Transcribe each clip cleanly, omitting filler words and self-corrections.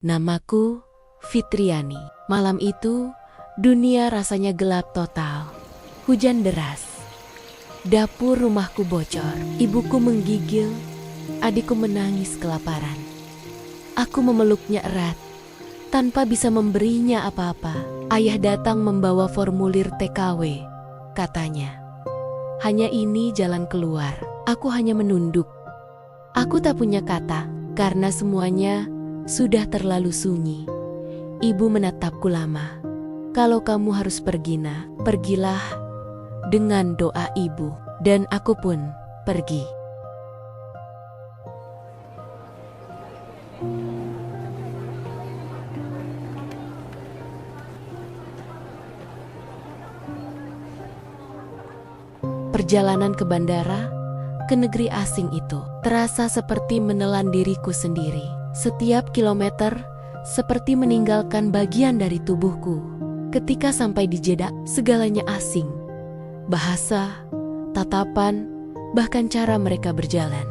Namaku Fitriani. Malam itu, dunia rasanya gelap total. Hujan deras. Dapur rumahku bocor. Ibuku menggigil. Adikku menangis kelaparan. Aku memeluknya erat, tanpa bisa memberinya apa-apa. Ayah datang membawa formulir TKW, katanya. Hanya ini jalan keluar. Aku hanya menunduk. Aku tak punya kata, karena semuanya sudah terlalu sunyi. Ibu menatapku lama. Kalau kamu harus pergi, nak, pergilah dengan doa ibu. Dan aku pun pergi. Perjalanan ke bandara, ke negeri asing itu, terasa seperti menelan diriku sendiri. Setiap kilometer seperti meninggalkan bagian dari tubuhku. Ketika sampai di Jeddah, segalanya asing. Bahasa, tatapan, bahkan cara mereka berjalan.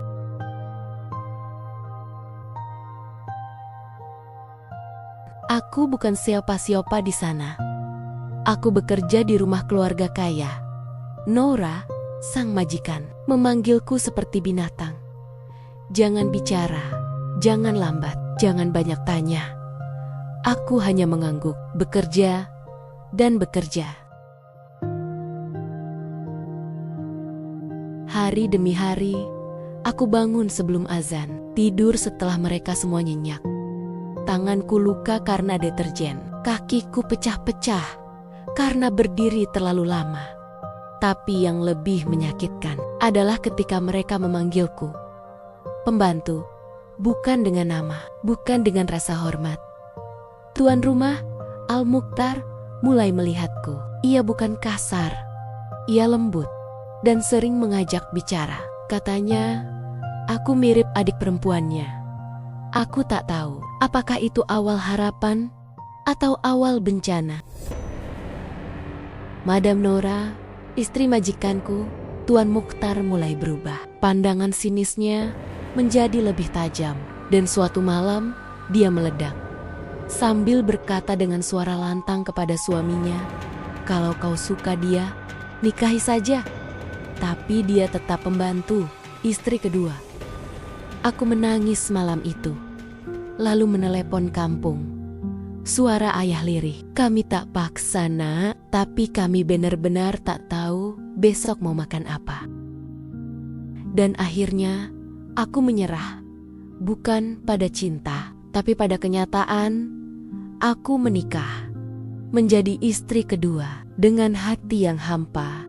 Aku bukan siapa-siapa di sana. Aku bekerja di rumah keluarga kaya. Nora, sang majikan, memanggilku seperti binatang. Jangan bicara, jangan lambat, jangan banyak tanya. Aku hanya mengangguk, bekerja, dan bekerja. Hari demi hari, aku bangun sebelum azan, tidur setelah mereka semua nyenyak. Tanganku luka karena deterjen, kakiku pecah-pecah karena berdiri terlalu lama. Tapi yang lebih menyakitkan adalah ketika mereka memanggilku pembantu, bukan dengan nama, bukan dengan rasa hormat. Tuan rumah, Al-Mukhtar, mulai melihatku. Ia bukan kasar, ia lembut dan sering mengajak bicara. Katanya, aku mirip adik perempuannya. Aku tak tahu apakah itu awal harapan atau awal bencana. Madam Nora, istri majikanku, Tuan Mukhtar mulai berubah. Pandangan sinisnya menjadi lebih tajam. Dan suatu malam, dia meledak. Sambil berkata dengan suara lantang kepada suaminya, "Kalau kau suka dia, nikahi saja." Tapi dia tetap pembantu, istri kedua. Aku menangis malam itu. Lalu menelepon kampung. Suara ayah lirih. "Kami tak paksa, nak, tapi kami benar-benar tak tahu besok mau makan apa." Dan akhirnya aku menyerah. Bukan pada cinta, tapi pada kenyataan. Aku menikah, menjadi istri kedua dengan hati yang hampa.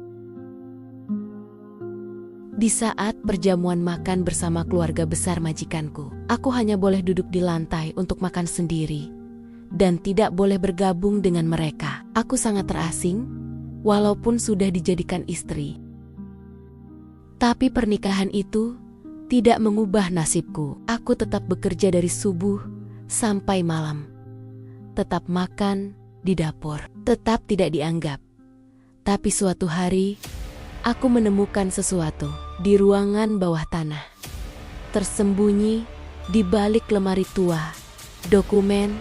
Di saat perjamuan makan bersama keluarga besar majikanku, aku hanya boleh duduk di lantai untuk makan sendiri dan tidak boleh bergabung dengan mereka. Aku sangat terasing, walaupun sudah dijadikan istri. Tapi pernikahan itu tidak mengubah nasibku. Aku tetap bekerja dari subuh sampai malam. Tetap makan di dapur. Tetap tidak dianggap. Tapi suatu hari, aku menemukan sesuatu di ruangan bawah tanah. Tersembunyi di balik lemari tua, dokumen,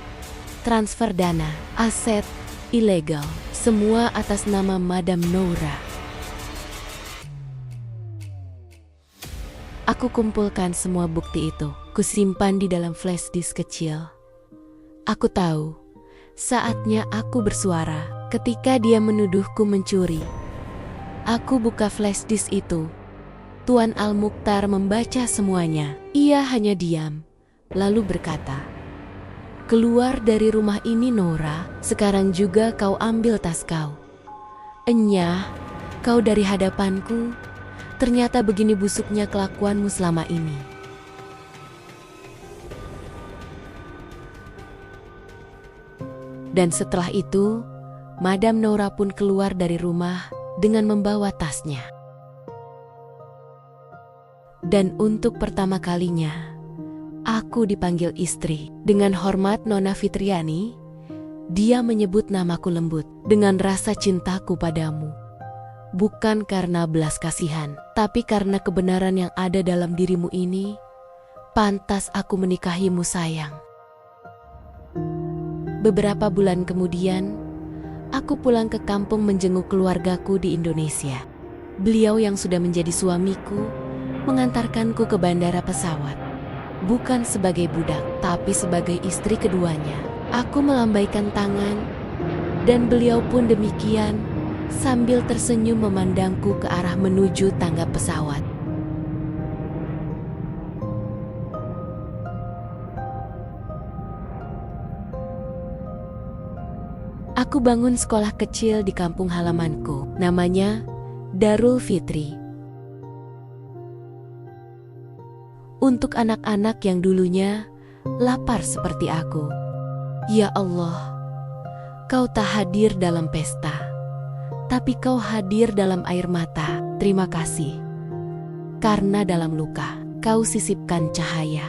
transfer dana, aset, ilegal. Semua atas nama Madam Nora. Aku kumpulkan semua bukti itu. Kusimpan di dalam flash disk kecil. Aku tahu, saatnya aku bersuara ketika dia menuduhku mencuri. Aku buka flash disk itu. Tuan Al-Mukhtar membaca semuanya. Ia hanya diam, lalu berkata, "Keluar dari rumah ini, Nora. Sekarang juga kau ambil tas kau." "Enyah, kau dari hadapanku. Ternyata begini busuknya kelakuanmu selama ini." Dan setelah itu, Madam Nora pun keluar dari rumah dengan membawa tasnya. Dan untuk pertama kalinya, aku dipanggil istri. Dengan hormat Nona Fitriani, dia menyebut namaku lembut dengan rasa cintaku padamu. Bukan karena belas kasihan, tapi karena kebenaran yang ada dalam dirimu ini, pantas aku menikahimu, sayang. Beberapa bulan kemudian, aku pulang ke kampung menjenguk keluargaku di Indonesia. Beliau yang sudah menjadi suamiku mengantarkanku ke bandara pesawat. Bukan sebagai budak, tapi sebagai istri keduanya. Aku melambaikan tangan, dan beliau pun demikian, sambil tersenyum memandangku ke arah menuju tangga pesawat. Aku bangun sekolah kecil di kampung halamanku, namanya Darul Fitri. Untuk anak-anak yang dulunya lapar seperti aku. Ya Allah, Kau tak hadir dalam pesta, tapi Kau hadir dalam air mata. Terima kasih. Karena dalam luka, Kau sisipkan cahaya.